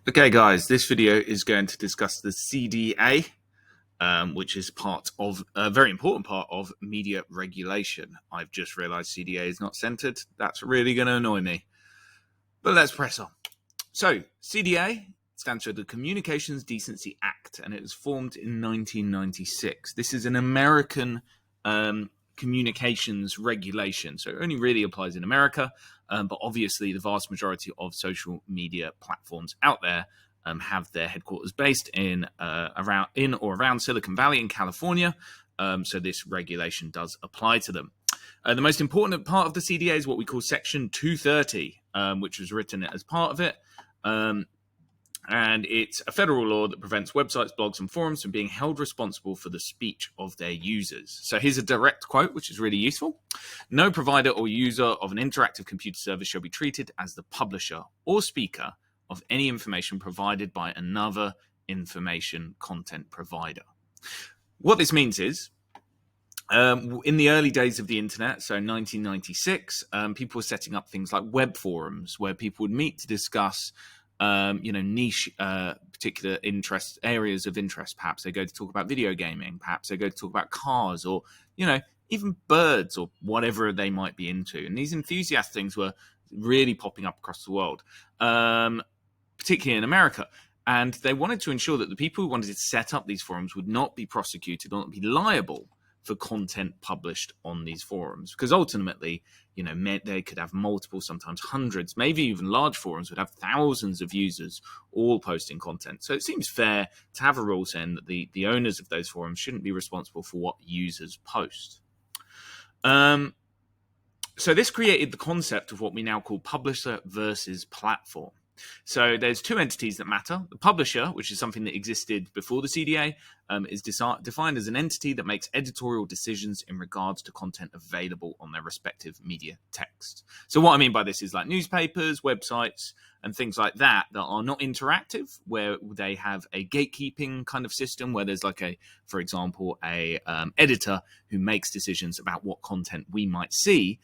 Okay, guys, this video is going to discuss the CDA, which is part of a very important part of media regulation. I've just realized CDA is not centered. That's really going to annoy me. But let's press on. So, CDA stands for the Communications Decency Act, and it was formed in 1996. This is an American communications regulation, so it only really applies in America, but obviously the vast majority of social media platforms out there have their headquarters based in or around Silicon Valley in California, so this regulation does apply to them. The most important part of the CDA is what we call Section 230, which was written as part of it. And it's a federal law that prevents websites, blogs, and forums from being held responsible for the speech of their users. So here's a direct quote, which is really useful. No provider or user of an interactive computer service shall be treated as the publisher or speaker of any information provided by another information content provider. What this means is, in the early days of the internet, so 1996, people were setting up things like web forums where people would meet to discuss niche particular areas of interest. Perhaps they go to talk about video gaming, perhaps they go to talk about cars, or even birds, or whatever they might be into. And these enthusiast things were really popping up across the world, particularly in America. And they wanted to ensure that the people who wanted to set up these forums would not be prosecuted or not be liable for content published on these forums, because ultimately, they could have multiple, sometimes hundreds, maybe even large forums would have thousands of users all posting content. So it seems fair to have a rule saying that the owners of those forums shouldn't be responsible for what users post. So this created the concept of what we now call publisher versus platform. So there's two entities that matter. The publisher, which is something that existed before the CDA, is defined as an entity that makes editorial decisions in regards to content available on their respective media text. So what I mean by this is like newspapers, websites, and things like that are not interactive, where they have a gatekeeping kind of system where there's for example, a editor who makes decisions about what content we might see.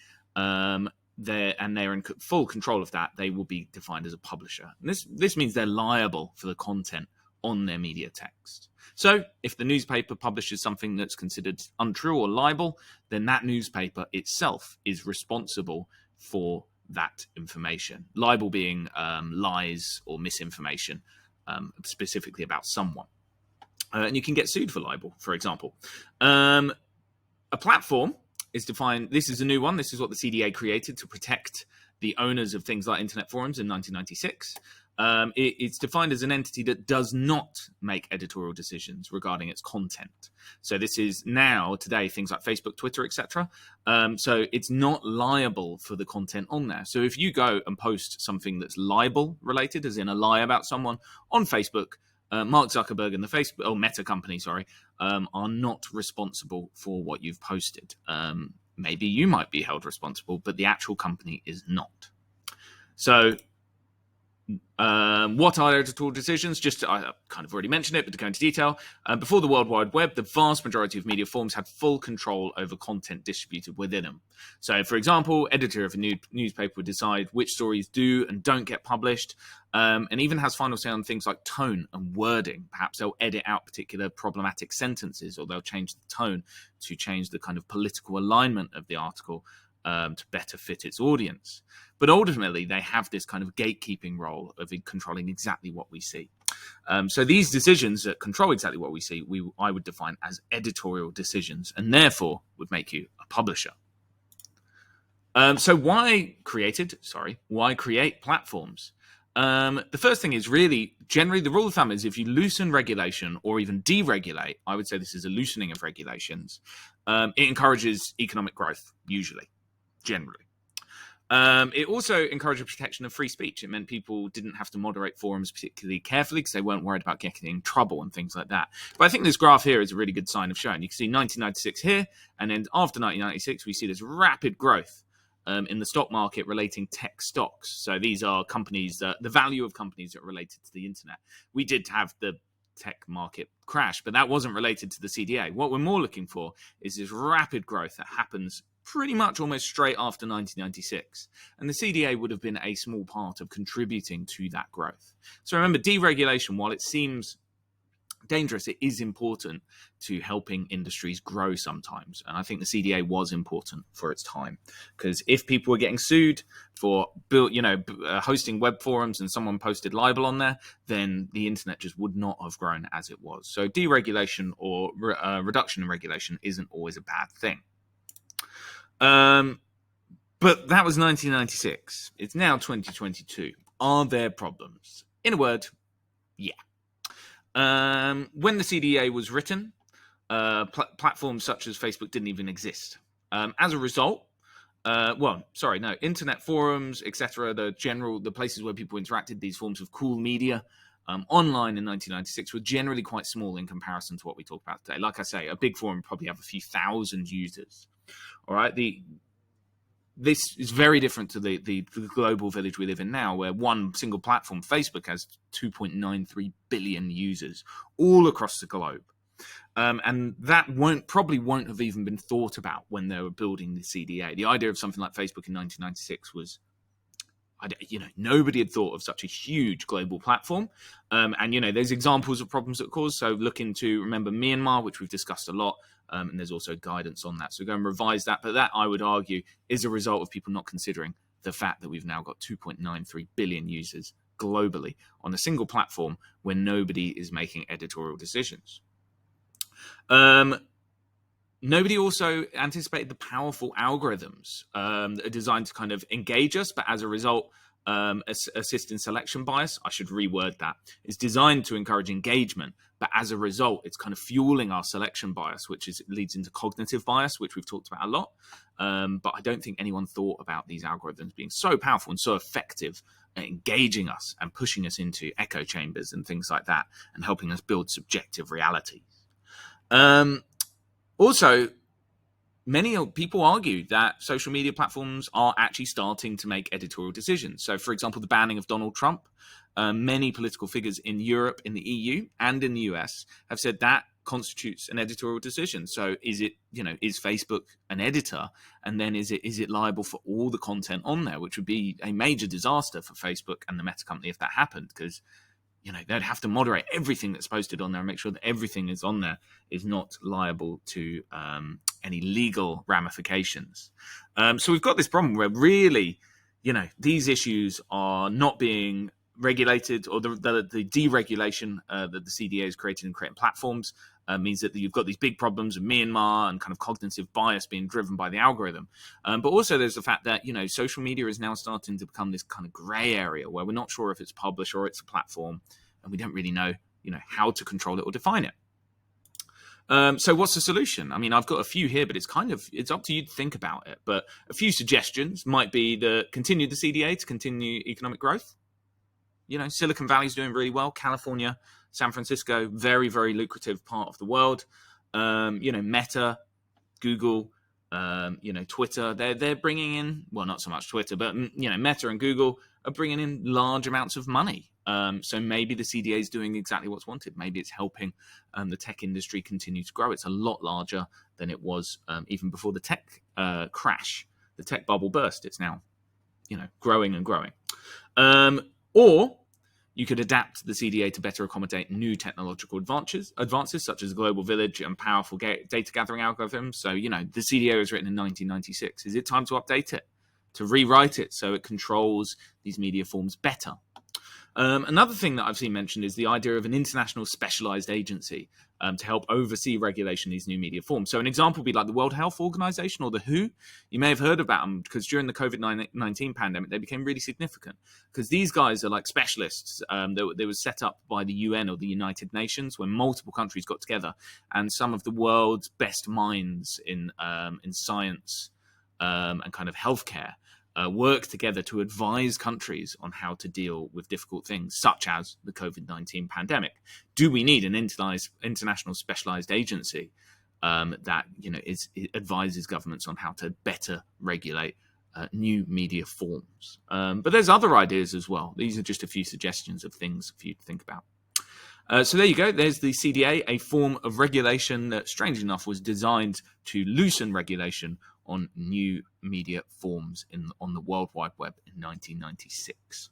They're in full control of that. They will be defined as a publisher. And this means they're liable for the content on their media text. So if the newspaper publishes something that's considered untrue or libel, then that newspaper itself is responsible for that information. Libel being lies or misinformation, specifically about someone. And you can get sued for libel, for example. A platform is defined. This is a new one. This is what the CDA created to protect the owners of things like internet forums in 1996. It's defined as an entity that does not make editorial decisions regarding its content. So this is now, today, things like Facebook, Twitter, etc. So it's not liable for the content on there. So if you go and post something that's libel related, as in a lie about someone on Facebook, Mark Zuckerberg and the Meta company, are not responsible for what you've posted. Maybe you might be held responsible, but the actual company is not. So what are editorial decisions? I kind of already mentioned it, but to go into detail, before the World Wide Web, the vast majority of media forms had full control over content distributed within them. So, for example, editor of a newspaper would decide which stories do and don't get published, and even has final say on things like tone and wording. Perhaps they'll edit out particular problematic sentences, or they'll change the tone to change the kind of political alignment of the article to better fit its audience. But ultimately, they have this kind of gatekeeping role of controlling exactly what we see. So these decisions that control exactly what we see, I would define as editorial decisions, and therefore would make you a publisher. So why create platforms? The first thing is really, generally, the rule of thumb is if you loosen regulation or even deregulate, I would say this is a loosening of regulations, it encourages economic growth, usually. Generally. It also encouraged protection of free speech. It meant people didn't have to moderate forums particularly carefully because they weren't worried about getting in trouble and things like that. But I think this graph here is a really good sign of showing. You can see 1996 here, and then after 1996, we see this rapid growth in the stock market relating tech stocks. So these are companies, the value of companies that are related to the internet. We did have the tech market crash, but that wasn't related to the CDA. What we're more looking for is this rapid growth that happens pretty much almost straight after 1996. And the CDA would have been a small part of contributing to that growth. So remember, deregulation, while it seems dangerous, it is important to helping industries grow sometimes. And I think the CDA was important for its time, because if people were getting sued for hosting web forums and someone posted libel on there, then the internet just would not have grown as it was. So deregulation or reduction in regulation isn't always a bad thing. But that was 1996. It's now 2022. Are there problems? In a word, yeah. When the CDA was written, platforms such as Facebook didn't even exist. As a result, internet forums, etc., the places where people interacted, these forms of cool media online in 1996 were generally quite small in comparison to what we talk about today. Like I say, a big forum probably have a few thousand users. All right, this is very different to the global village we live in now, where one single platform, Facebook, has 2.93 billion users all across the globe. And that probably won't have even been thought about when they were building the CDA. The idea of something like Facebook in 1996 was, nobody had thought of such a huge global platform. And there's examples of problems that cause. So look into, remember, Myanmar, which we've discussed a lot. And there's also guidance on that. So go and revise that. But that, I would argue, is a result of people not considering the fact that we've now got 2.93 billion users globally on a single platform where nobody is making editorial decisions. Nobody also anticipated the powerful algorithms that are designed to kind of engage us, but as a result, assist in selection bias. I should reword that. It's designed to encourage engagement, but as a result, it's kind of fueling our selection bias, which leads into cognitive bias, which we've talked about a lot. But I don't think anyone thought about these algorithms being so powerful and so effective at engaging us and pushing us into echo chambers and things like that, and helping us build subjective realities. Also, many people argue that social media platforms are actually starting to make editorial decisions. So, for example, the banning of Donald Trump, many political figures in Europe, in the EU, and in the US have said that constitutes an editorial decision. So, is Facebook an editor, and then is it liable for all the content on there, which would be a major disaster for Facebook and the Meta company if that happened, because they'd have to moderate everything that's posted on there and make sure that everything is on there is not liable to any legal ramifications. So we've got this problem where really, these issues are not being regulated, or the deregulation that the CDA has created in creating platforms means that you've got these big problems of Myanmar and kind of cognitive bias being driven by the algorithm. But also there's the fact that, social media is now starting to become this kind of gray area where we're not sure if it's published or it's a platform, and we don't really know, how to control it or define it. So what's the solution? I mean, I've got a few here, but it's up to you to think about it. But a few suggestions might be to continue the CDA to continue economic growth. Silicon Valley is doing really well. California, San Francisco, very, very lucrative part of the world. Meta, Google, Twitter, they're bringing in, well, not so much Twitter, but, Meta and Google are bringing in large amounts of money. So maybe the CDA is doing exactly what's wanted. Maybe it's helping the tech industry continue to grow. It's a lot larger than it was even before the tech crash, the tech bubble burst. It's now, growing and growing. Or you could adapt the CDA to better accommodate new technological advances such as global village and powerful data gathering algorithms. So, the CDA was written in 1996. Is it time to update it, to rewrite it so it controls these media forms better? Another thing that I've seen mentioned is the idea of an international specialized agency to help oversee regulation of these new media forms. So an example would be like the World Health Organization or the WHO. You may have heard about them because during the COVID-19 pandemic, they became really significant because these guys are like specialists. They were set up by the UN or the United Nations when multiple countries got together, and some of the world's best minds in science and kind of healthcare work together to advise countries on how to deal with difficult things, such as the COVID-19 pandemic. Do we need an international specialized agency that advises governments on how to better regulate new media forms? But there's other ideas as well. These are just a few suggestions of things for you to think about. So there you go. There's the CDA, a form of regulation that, strangely enough, was designed to loosen regulation on new media forms on the World Wide Web in 1996.